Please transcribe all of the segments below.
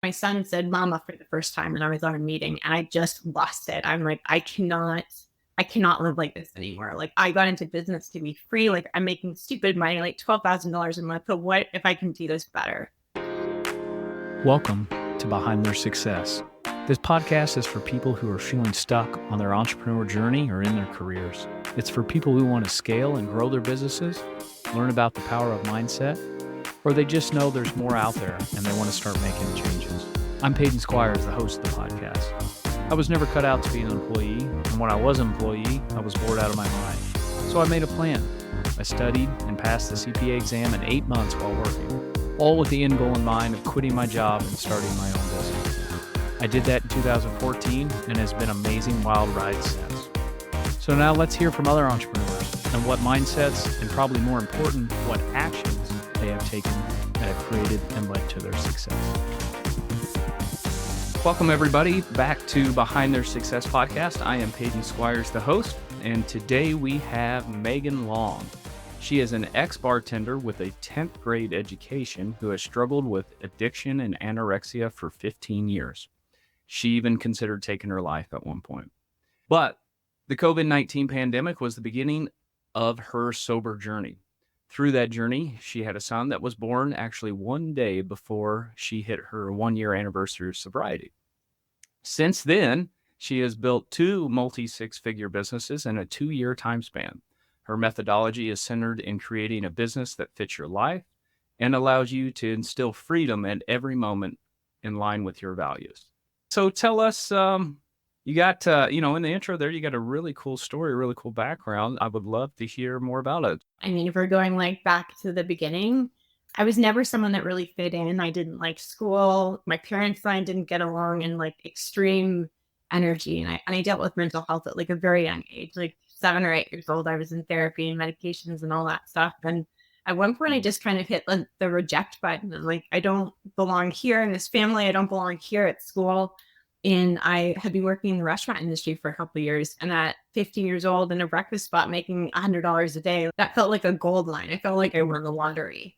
my son said mama for the first time and I was on a meeting and I just lost it. I'm like, I cannot live like this anymore. Like I got into business to be free. Like I'm making stupid money, like $12,000 a month. But what if I can do this better? Welcome to Behind Their Success. This podcast is for people who are feeling stuck on their entrepreneur journey or in their careers. It's for people who want to scale and grow their businesses, learn about the power of mindset, or they just know there's more out there and they want to start making changes. I'm Peyton Squires, the host of the podcast. I was never cut out to be an employee, and when I was an employee, I was bored out of my mind. So I made a plan. I studied and passed the CPA exam in 8 months while working, all with the end goal in mind of quitting my job and starting my own business. I did that in 2014 and has been an amazing wild ride since. So now let's hear from other entrepreneurs and what mindsets, and probably more important, what actions they have taken that have created and led to their success. Welcome everybody back to Behind Their Success podcast. I am Peyton Squires, the host, and today we have Meaghan Long. She is an ex-bartender with a 10th grade education who has struggled with addiction and anorexia for 15 years. She even considered taking her life at one point. But the COVID-19 pandemic was the beginning of her sober journey. Through that journey, she had a son that was born actually one day before she hit her 1-year anniversary of sobriety. Since then, she has built 2 multi-six-figure businesses in a 2-year time span. Her methodology is centered in creating a business that fits your life and allows you to instill freedom at every moment in line with your values. So tell us, you got, in the intro there, you got a really cool story, really cool background. I would love to hear more about it. I mean, if we're going like back to the beginning, I was never someone that really fit in. I didn't like school. My parents and I didn't get along, in like extreme energy. And I dealt with mental health at like a very young age, like 7 or 8 years old. I was in therapy and medications and all that stuff. And at one point I just kind of hit the reject button. And like, I don't belong here in this family. I don't belong here at school. And I had been working in the restaurant industry for a couple of years. And at 15 years old in a breakfast spot, making $100 a day, that felt like a gold mine. I felt like I won the lottery.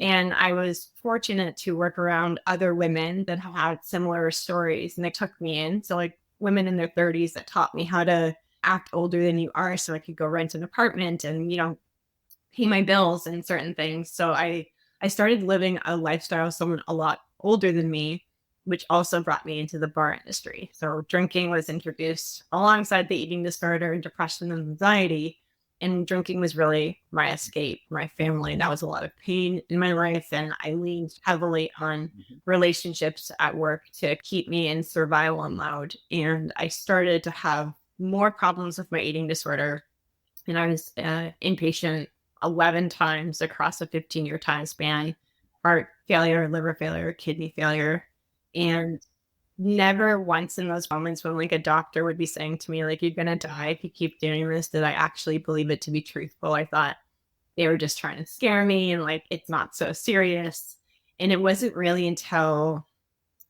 And I was fortunate to work around other women that had similar stories, and they took me in. So like women in their 30s that taught me how to act older than you are so I could go rent an apartment and, pay my bills and certain things. So I started living a lifestyle of someone a lot older than me, which also brought me into the bar industry. So drinking was introduced alongside the eating disorder and depression and anxiety. And drinking was really my escape, my family. That was a lot of pain in my life. And I leaned heavily on relationships at work to keep me in survival mode. And I started to have more problems with my eating disorder. And I was inpatient 11 times across a 15-year time span: heart failure, liver failure, kidney failure. And never once in those moments when like a doctor would be saying to me, like, you're going to die if you keep doing this, did I actually believe it to be truthful. I thought they were just trying to scare me and like, it's not so serious. And it wasn't really until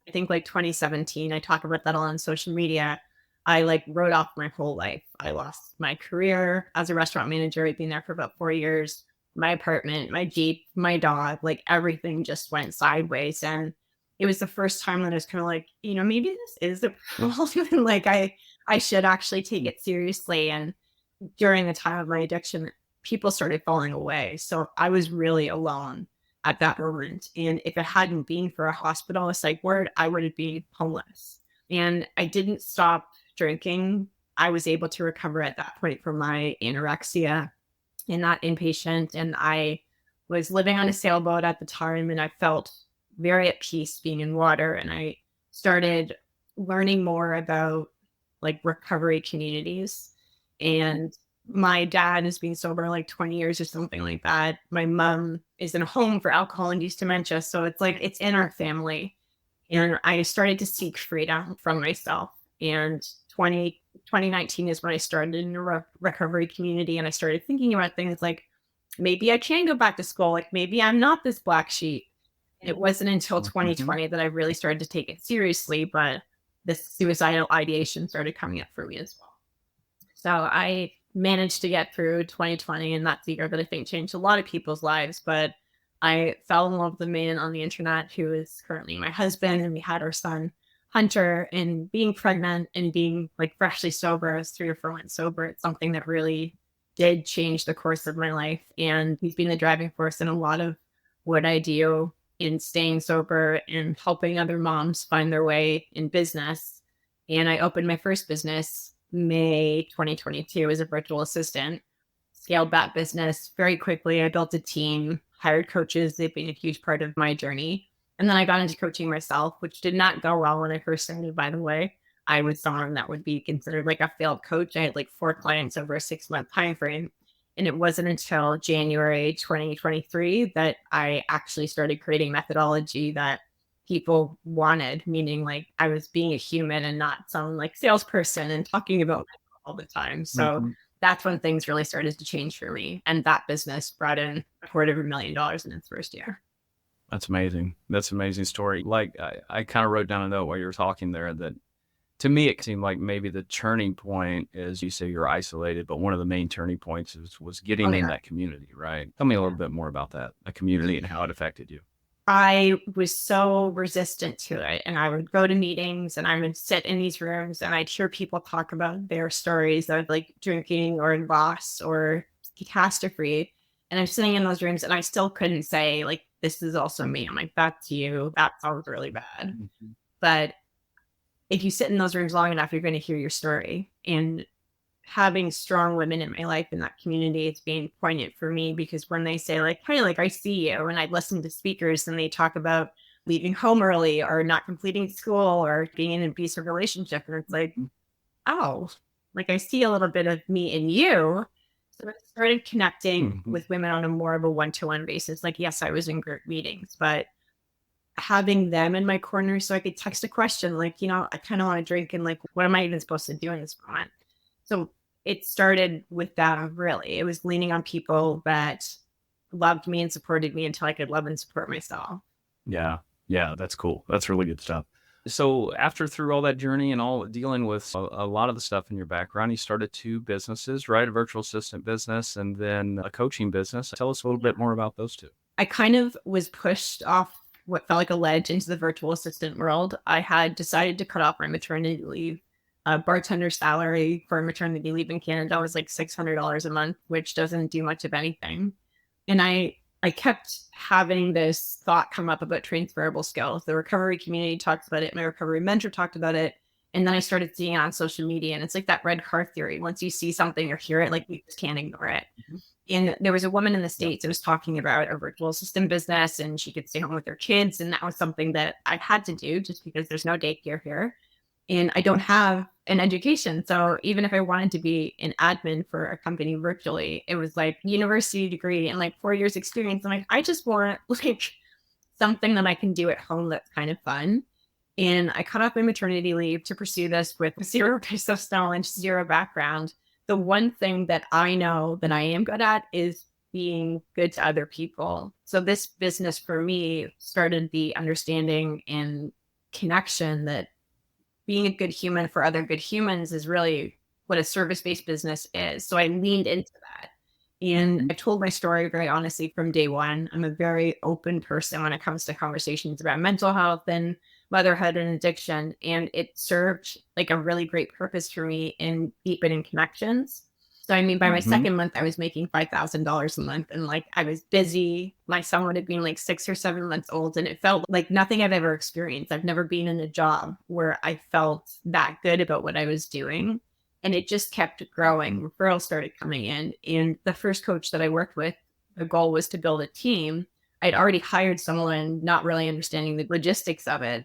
I think like 2017, I talk about that on social media, I like wrote off my whole life. I lost my career as a restaurant manager. I'd been there for about 4 years. My apartment, my Jeep, my dog, like everything just went sideways. And it was the first time that I was kind of like, maybe this is a problem. Like I should actually take it seriously. And during the time of my addiction, people started falling away. So I was really alone at that moment. And if it hadn't been for a hospital, a psych ward, I would have been homeless. And I didn't stop drinking. I was able to recover at that point from my anorexia and not inpatient. And I was living on a sailboat at the time, and I felt very at peace being in water. And I started learning more about like recovery communities. And my dad has been sober like 20 years or something like that. My mom is in a home for alcohol-induced dementia. So it's like, it's in our family. And I started to seek freedom from myself. And 2019 is when I started in a recovery community. And I started thinking about things like, maybe I can go back to school. Like maybe I'm not this black sheep. It wasn't until 2020 that I really started to take it seriously, but this suicidal ideation started coming up for me as well. So I managed to get through 2020, and that's the year that I think changed a lot of people's lives. But I fell in love with a man on the internet who is currently my husband, and we had our son Hunter. And being pregnant and being like freshly sober, I was 3 or 4 months sober. It's something that really did change the course of my life. And he's been the driving force in a lot of what I do in staying sober and helping other moms find their way in business. And I opened my first business May 2022 as a virtual assistant, scaled that business very quickly. I built a team, hired coaches. They've been a huge part of my journey. And then I got into coaching myself, which did not go well when I first started, by the way. I was someone that would be considered like a failed coach. I had like 4 clients over a 6 month time frame. And it wasn't until January 2023 that I actually started creating methodology that people wanted, meaning like I was being a human and not some like salesperson and talking about all the time. So that's when things really started to change for me. And that business brought in $250,000 in its first year. That's amazing. That's an amazing story. Like I kind of wrote down a note while you were talking there that to me, it seemed like maybe the turning point is you say you're isolated, but one of the main turning points was getting in that community, right? Tell me a little bit more about that, a community and how it affected you. I was so resistant to it. And I would go to meetings and I would sit in these rooms and I'd hear people talk about their stories of like drinking or loss or catastrophe. And I'm sitting in those rooms and I still couldn't say, like, this is also me. I'm like, that's you. That sounds really bad. But if you sit in those rooms long enough, you're going to hear your story. And having strong women in my life in that community, it's being poignant for me because when they say like, hey, like I see you, and I listen to speakers and they talk about leaving home early or not completing school or being in an abusive relationship. And it's like, oh, like I see a little bit of me in you. So I started connecting with women on a more of a one-to-one basis. Like, yes, I was in group meetings, but having them in my corner so I could text a question like, you know, I kind of want to drink and like, what am I even supposed to do in this moment? So it started with that, really. It was leaning on people that loved me and supported me until I could love and support myself. Yeah. Yeah. That's cool. That's really good stuff. So after through all that journey and all dealing with a lot of the stuff in your background, you started 2 businesses, right? A virtual assistant business and then a coaching business. Tell us a little bit more about those 2. I kind of was pushed off what felt like a ledge into the virtual assistant world. I had decided to cut off my maternity leave. A bartender salary for maternity leave in Canada was like $600 a month, which doesn't do much of anything. And I kept having this thought come up about transferable skills. The recovery community talks about it. My recovery mentor talked about it. And then I started seeing it on social media. And it's like that red car theory. Once you see something or hear it, like you just can't ignore it. And there was a woman in the States that was talking about a virtual assistant business and she could stay home with her kids. And that was something that I had to do just because there's no daycare here. And I don't have an education. So even if I wanted to be an admin for a company virtually, it was like university degree and like 4 years experience. I'm like, I just want like something that I can do at home that's kind of fun. And I cut off my maternity leave to pursue this with 0 business knowledge, 0 background. The one thing that I know that I am good at is being good to other people. So this business for me started the understanding and connection that being a good human for other good humans is really what a service-based business is. So I leaned into that. And I told my story very honestly from day one. I'm a very open person when it comes to conversations about mental health and motherhood and addiction. And it served like a really great purpose for me in deepening connections. So I mean, by my second month, I was making $5,000 a month and like I was busy. My son would have been like 6 or 7 months old and it felt like nothing I've ever experienced. I've never been in a job where I felt that good about what I was doing. And it just kept growing. Referrals started coming in. And the first coach that I worked with, the goal was to build a team. I'd already hired someone not really understanding the logistics of it.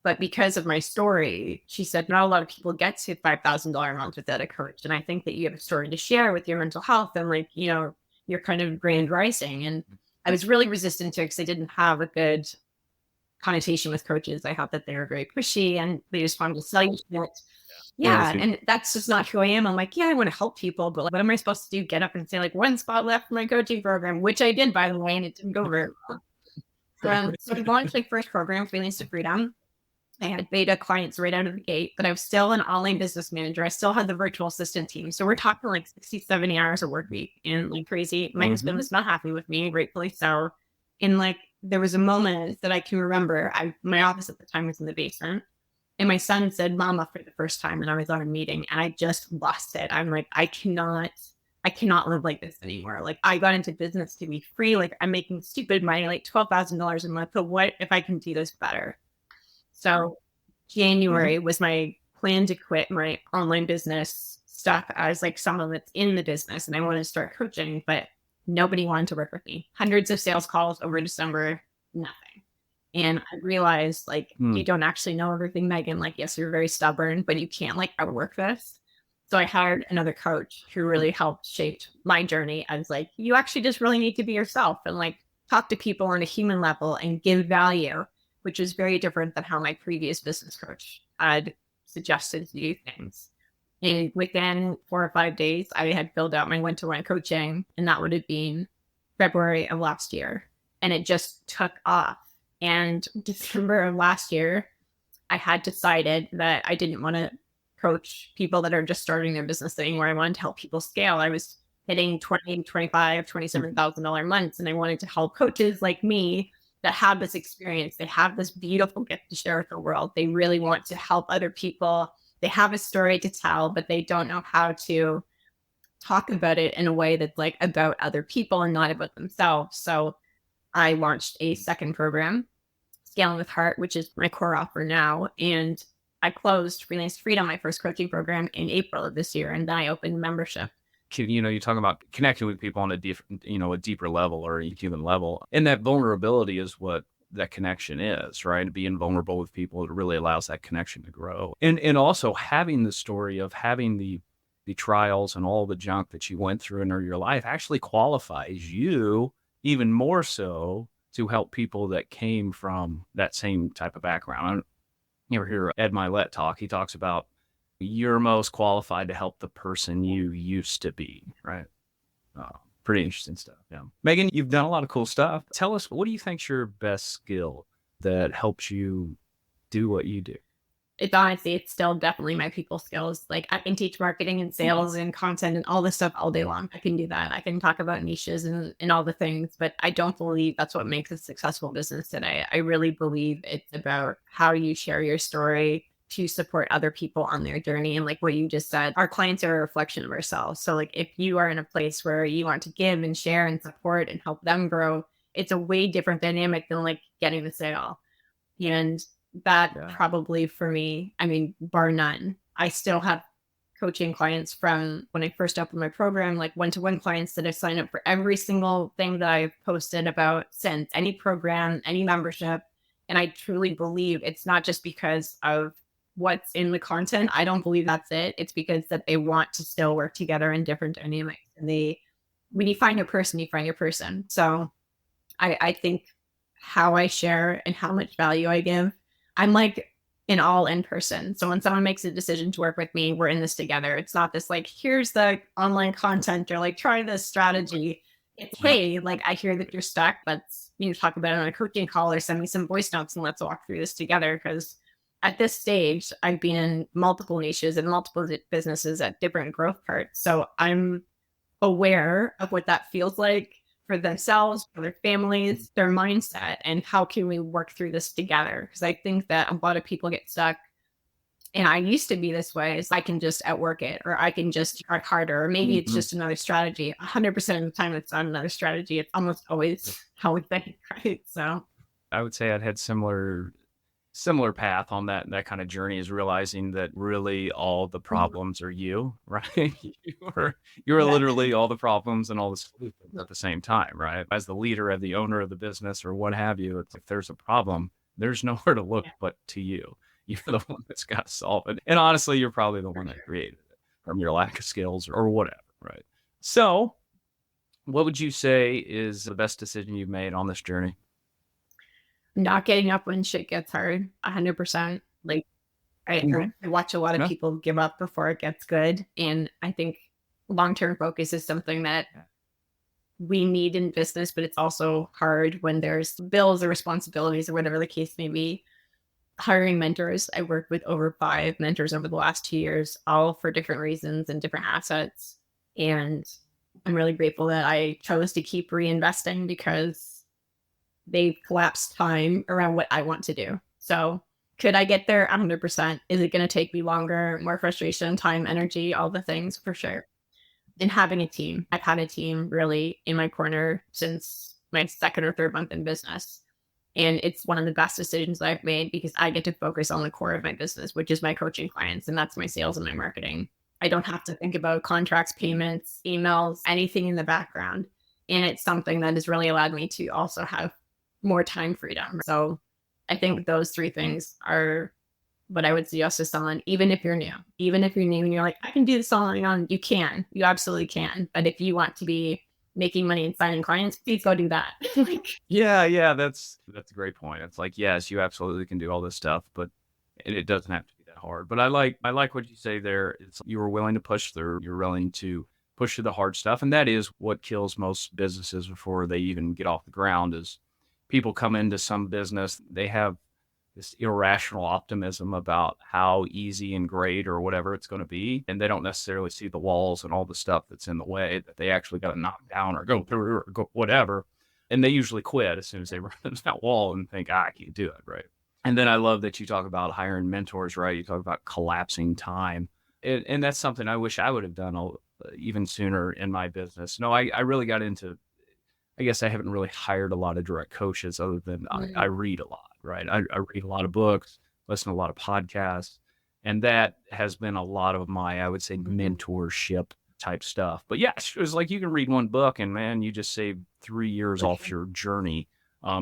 But because of my story, she said, not a lot of people get to $5,000 a month without a coach. And I think that you have a story to share with your mental health and like, you know, your kind of grand rising. And I was really resistant to it because I didn't have a good connotation with coaches. I thought that they were very pushy and they just wanted to sell you shit. Yeah. And that's just not who I am. I'm like, yeah, I want to help people, but like, what am I supposed to do? Get up and say like 1 spot left for my coaching program, which I did, by the way, and it didn't go very well. So I launched my first program, Feelings to Freedom. I had beta clients right out of the gate, but I was still an online business manager. I still had the virtual assistant team. So we're talking like 60, 70 hours a work week and like crazy. My husband was not happy with me, gratefully so. And like, there was a moment that I can remember. My office at the time was in the basement. And my son said mama for the first time, and I was on a meeting, and I just lost it. I'm like, I cannot live like this anymore. Like, I got into business to be free. Like, I'm making stupid money, like $12,000 a month. But what if I can do this better? So January was my plan to quit my online business stuff as like someone that's in the business, and I wanted to start coaching, but nobody wanted to work with me. Hundreds of sales calls over December, nothing. And I realized, like, Hmm. you don't actually know everything, Meaghan. Like, yes, you're very stubborn, but you can't like outwork this. So I hired another coach who really helped shape my journey. I was like, you actually just really need to be yourself and like talk to people on a human level and give value, which is very different than how my previous business coach had suggested to do things. And within 4 or 5 days, I had filled out my one-to-one coaching, and that would have been February of last year. And it just took off. And December of last year, I had decided that I didn't want to coach people that are just starting their business anymore. I wanted to help people scale. I was hitting 20, 25, $27,000 months, and I wanted to help coaches like me that have this experience. They have this beautiful gift to share with the world. They really want to help other people. They have a story to tell, but they don't know how to talk about it in a way that's like about other people and not about themselves. So I launched a second program, Scaling with Heart, which is my core offer now. And I closed Freelance Freedom, my first coaching program, in April of this year. And then I opened membership. You're talking about connecting with people on a different, a deeper level or a human level. And that vulnerability is what that connection is, right? Being vulnerable with people, it really allows that connection to grow. And also having the story of having the trials and all the junk that you went through in your life actually qualifies you even more so to help people that came from that same type of background. You ever hear Ed Milet talk? He talks about you're most qualified to help the person you used to be, right? Pretty interesting stuff. Yeah. Meaghan, you've done a lot of cool stuff. Tell us, what do you think's your best skill that helps you do what you do? It's still definitely my people skills. Like, I can teach marketing and sales and content and all this stuff all day long. I can do that. I can talk about niches and all the things, but I don't believe that's what makes a successful business today. I really believe it's about how you share your story to support other people on their journey. And like what you just said, our clients are a reflection of ourselves. So like, if you are in a place where you want to give and share and support and help them grow, it's a way different dynamic than like getting the sale. And that probably for me, I mean, bar none. I still have coaching clients from when I first opened my program, like one-to-one clients that have signed up for every single thing that I've posted about since, any program, any membership. And I truly believe it's not just because of what's in the content. I don't believe that's it. It's because that they want to still work together in different dynamics. And when you find your person, you find your person. So I think how I share and how much value I give, I'm like an all in person. So when someone makes a decision to work with me, we're in this together. It's not this like, here's the online content or like, try this strategy. It's, hey, like, I hear that you're stuck. Let's talk about it on a coaching call or send me some voice notes and let's walk through this together. Because at this stage, I've been in multiple niches and multiple businesses at different growth parts. So I'm aware of what that feels like for themselves, for their families, their mindset, and how can we work through this together? Because I think that a lot of people get stuck. And I used to be this way, is I can just outwork it, or I can just work harder, or maybe it's just another strategy. 100% of the time, it's not another strategy. It's almost always how we think, right? So I would say I'd had similar path on that kind of journey, is realizing that really all the problems are you, right? You're literally all the problems and all the solutions at the same time, right? As the leader, as the owner of the business or what have you, it's, if there's a problem, there's nowhere to look but to you. You're the one that's got to solve it. And honestly, you're probably the one that created it from your lack of skills or whatever, right? So what would you say is the best decision you've made on this journey? not getting up when shit gets hard, 100%. Like, I watch a lot of people give up before it gets good. And I think long-term focus is something that we need in business, but it's also hard when there's bills or responsibilities or whatever the case may be. Hiring mentors. I worked with over 5 mentors over the last 2 years, all for different reasons and different assets. And I'm really grateful that I chose to keep reinvesting, because they collapse time around what I want to do. So could I get there? 100%. Is it going to take me longer, more frustration, time, energy, all the things for sure? And having a team. I've had a team really in my corner since my second or third month in business. And it's one of the best decisions I've made because I get to focus on the core of my business, which is my coaching clients. And that's my sales and my marketing. I don't have to think about contracts, payments, emails, anything in the background. And it's something that has really allowed me to also have more time freedom. So I think those three things are what I would suggest to someone, even if you're new, and you're like, I can do this all on my own. You can, you absolutely can. But if you want to be making money and signing clients, please go do that. Yeah, that's a great point. It's like, yes, you absolutely can do all this stuff, but it doesn't have to be that hard. But I like what you say there. It's you were willing to push through, you're willing to push through the hard stuff. And that is what kills most businesses before they even get off the ground is people come into some business, they have this irrational optimism about how easy and great or whatever it's going to be. And they don't necessarily see the walls and all the stuff that's in the way that they actually got to knock down or go through or go whatever. And they usually quit as soon as they run into that wall and think, I can't do it. Right. And then I love that you talk about hiring mentors, right? You talk about collapsing time. And that's something I wish I would have done even sooner in my business. No, I really got into, I guess I haven't really hired a lot of direct coaches other than I read a lot, right? I read a lot of books, listen to a lot of podcasts, and that has been a lot of my, I would say, mentorship type stuff. But yeah, it was like you can read one book and man, you just save 3 years off your journey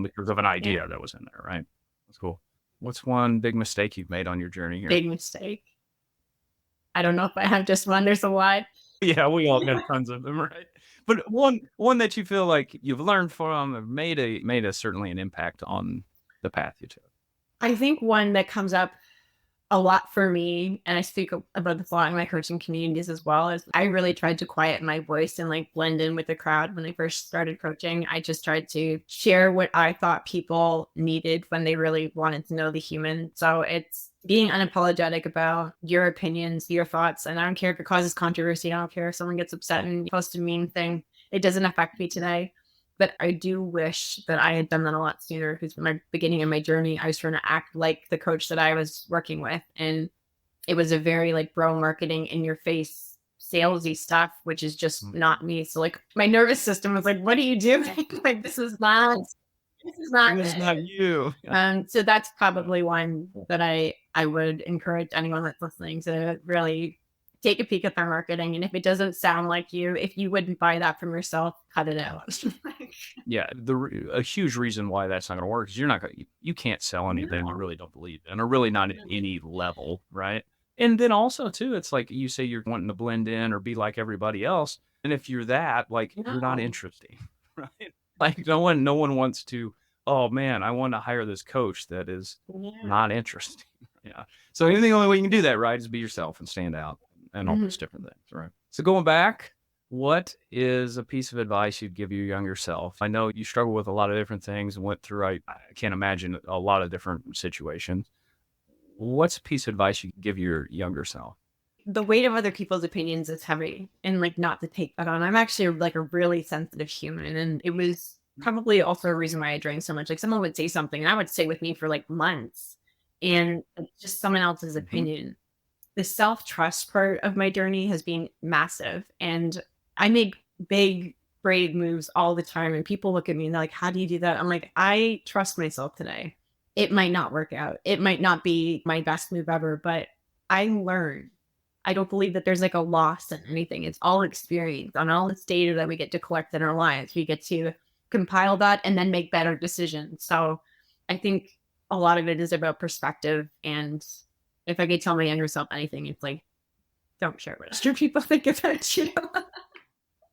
because of an idea that was in there, right? That's cool. What's one big mistake you've made on your journey here? Big mistake. I don't know if I have just one. There's a lot. Yeah, we all got tons of them, right? But one that you feel like you've learned from or made a certainly an impact on the path you took. I think one that comes up a lot for me, and I speak about this a lot in my coaching communities as well, is I really tried to quiet my voice and like blend in with the crowd when I first started coaching. I just tried to share what I thought people needed when they really wanted to know the human. So it's being unapologetic about your opinions, your thoughts. And I don't care if it causes controversy. I don't care if someone gets upset and posts a mean thing. It doesn't affect me today. But I do wish that I had done that a lot sooner because my beginning of my journey, I was trying to act like the coach that I was working with. And it was a very like bro marketing in your face, salesy stuff, which is just not me. So like my nervous system was like, what are you doing? Like, this is not you. So that's probably one that I would encourage anyone that's listening to really take a peek at their marketing. And if it doesn't sound like you, if you wouldn't buy that from yourself, cut it out. Yeah, a huge reason why that's not going to work is you can't sell anything you really don't believe in, or really not at any level, right? And then also too, it's like you say you're wanting to blend in or be like everybody else, and if you're that, like you're not interesting, right? Like no one wants to. Oh man, I want to hire this coach that is not interesting. Yeah. So the only way you can do that, right, is be yourself and stand out and all those different things, right? So going back, what is a piece of advice you'd give your younger self? I know you struggle with a lot of different things and went through, I can't imagine a lot of different situations. What's a piece of advice you could give your younger self? The weight of other people's opinions is heavy, and like not to take that on. I'm actually like a really sensitive human, and it was probably also a reason why I drank so much. Like someone would say something and I would stay with me for like months, and just someone else's opinion. The self-trust part of my journey has been massive. And I make big, brave moves all the time. And people look at me and they're like, how do you do that? I'm like, I trust myself today. It might not work out. It might not be my best move ever, but I learned. I don't believe that there's like a loss in anything. It's all experience on all this data that we get to collect in our lives. We get to compile that and then make better decisions. So I think a lot of it is about perspective. And if I could tell my younger self anything, it's like, don't share what other people think about you.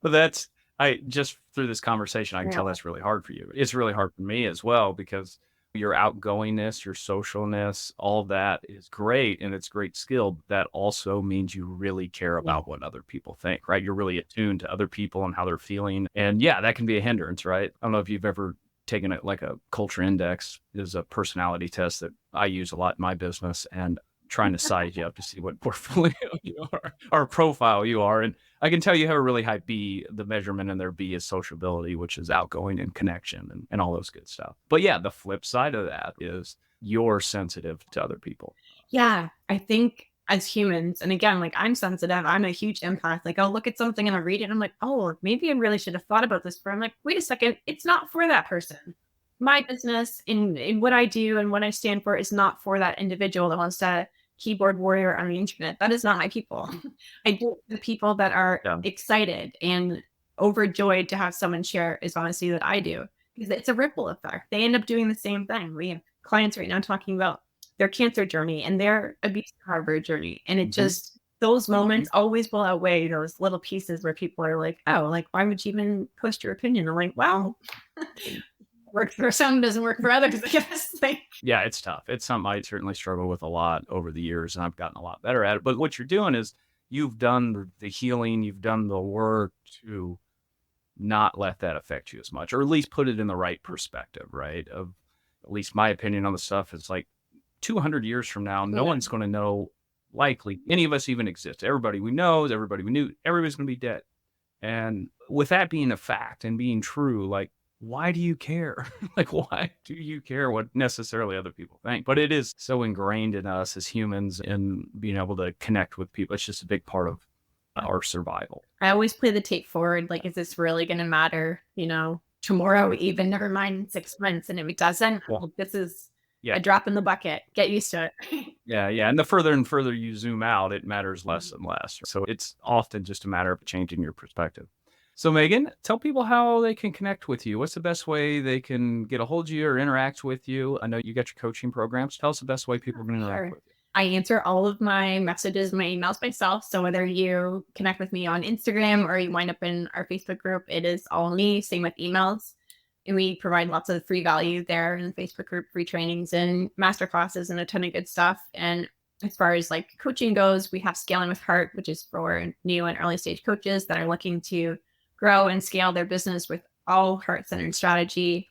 But I just through this conversation, I can tell that's really hard for you. It's really hard for me as well because your outgoingness, your socialness, all of that is great and it's great skill. But that also means you really care about what other people think, right? You're really attuned to other people and how they're feeling. And yeah, that can be a hindrance, right? I don't know if you've ever taken it like a culture index is a personality test that I use a lot in my business and trying to size you up to see what portfolio you are or profile you are. And I can tell you have a really high B. The measurement in their B is sociability, which is outgoing and connection and all those good stuff. But yeah, the flip side of that is you're sensitive to other people. Yeah, I think as humans, and again, like I'm sensitive, I'm a huge empath. Like I'll look at something and I'll read it, and I'm like, oh, maybe I really should have thought about this. But I'm like, wait a second, it's not for that person. My business in what I do and what I stand for is not for that individual that wants to keyboard warrior on the internet. That is not my people. I do the people that are Yeah. excited and overjoyed to have someone share as honesty that I do. Because it's a ripple effect. They end up doing the same thing. We have clients right now talking about their cancer journey and their abuse recovery journey. And it just, those moments always will outweigh those little pieces where people are like, oh, like, why would you even post your opinion? I'm like, well, works for some, doesn't work for others, I guess. Yeah, it's tough. It's something I certainly struggle with a lot over the years, and I've gotten a lot better at it. But what you're doing is you've done the healing, you've done the work to not let that affect you as much, or at least put it in the right perspective, right? Of at least my opinion on the stuff is like 200 years from now, no one's going to know likely any of us even exist. Everybody we know, everybody we knew, everybody's going to be dead. And with that being a fact and being true, like, why do you care? Like, why do you care what necessarily other people think? But it is so ingrained in us as humans and being able to connect with people. It's just a big part of our survival. I always play the tape forward. Like, is this really going to matter? Tomorrow, even, never mind 6 months. And if it doesn't, well, this is a drop in the bucket. Get used to it. Yeah. And the further and further you zoom out, it matters less and less. So it's often just a matter of changing your perspective. So Meaghan, tell people how they can connect with you. What's the best way they can get a hold of you or interact with you? I know you got your coaching programs. Tell us the best way people can interact with you. I answer all of my messages, my emails myself. So whether you connect with me on Instagram or you wind up in our Facebook group, it is all me. Same with emails. And we provide lots of free value there in the Facebook group, free trainings and masterclasses and a ton of good stuff. And as far as like coaching goes, we have Scaling with Heart, which is for new and early stage coaches that are looking to grow and scale their business with all heart-centered strategy.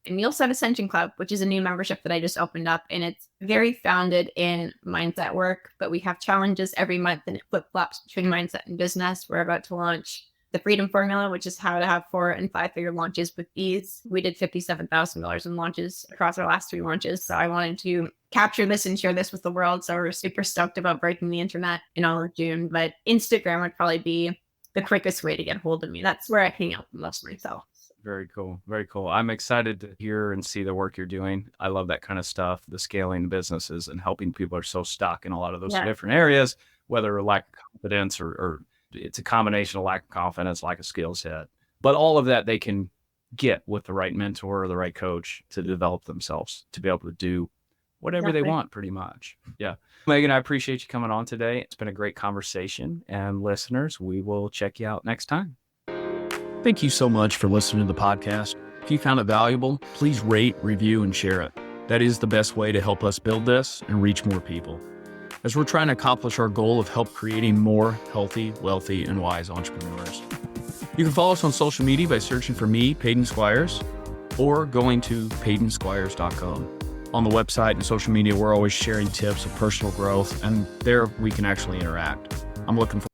And we also have Ascension Club, which is a new membership that I just opened up. And it's very founded in mindset work, but we have challenges every month and it flip-flops between mindset and business. We're about to launch the Freedom Formula, which is how to have 4- and 5-figure launches with ease. We did $57,000 in launches across our last 3 launches. So I wanted to capture this and share this with the world. So we're super stoked about breaking the internet in all of June. But Instagram would probably be the quickest way to get hold of me. That's where I hang out the most myself. Very cool. Very cool. I'm excited to hear and see the work you're doing. I love that kind of stuff, the scaling businesses and helping people are so stuck in a lot of those different areas, whether lack of confidence or it's a combination of lack of confidence, lack of skill set. But all of that they can get with the right mentor or the right coach to develop themselves to be able to do whatever they want, pretty much. Yeah. Meaghan, I appreciate you coming on today. It's been a great conversation. And listeners, we will check you out next time. Thank you so much for listening to the podcast. If you found it valuable, please rate, review, and share it. That is the best way to help us build this and reach more people, as we're trying to accomplish our goal of help creating more healthy, wealthy, and wise entrepreneurs. You can follow us on social media by searching for me, Peyton Squires, or going to PeytonSquires.com. On the website and social media, we're always sharing tips of personal growth, and there we can actually interact. I'm looking forward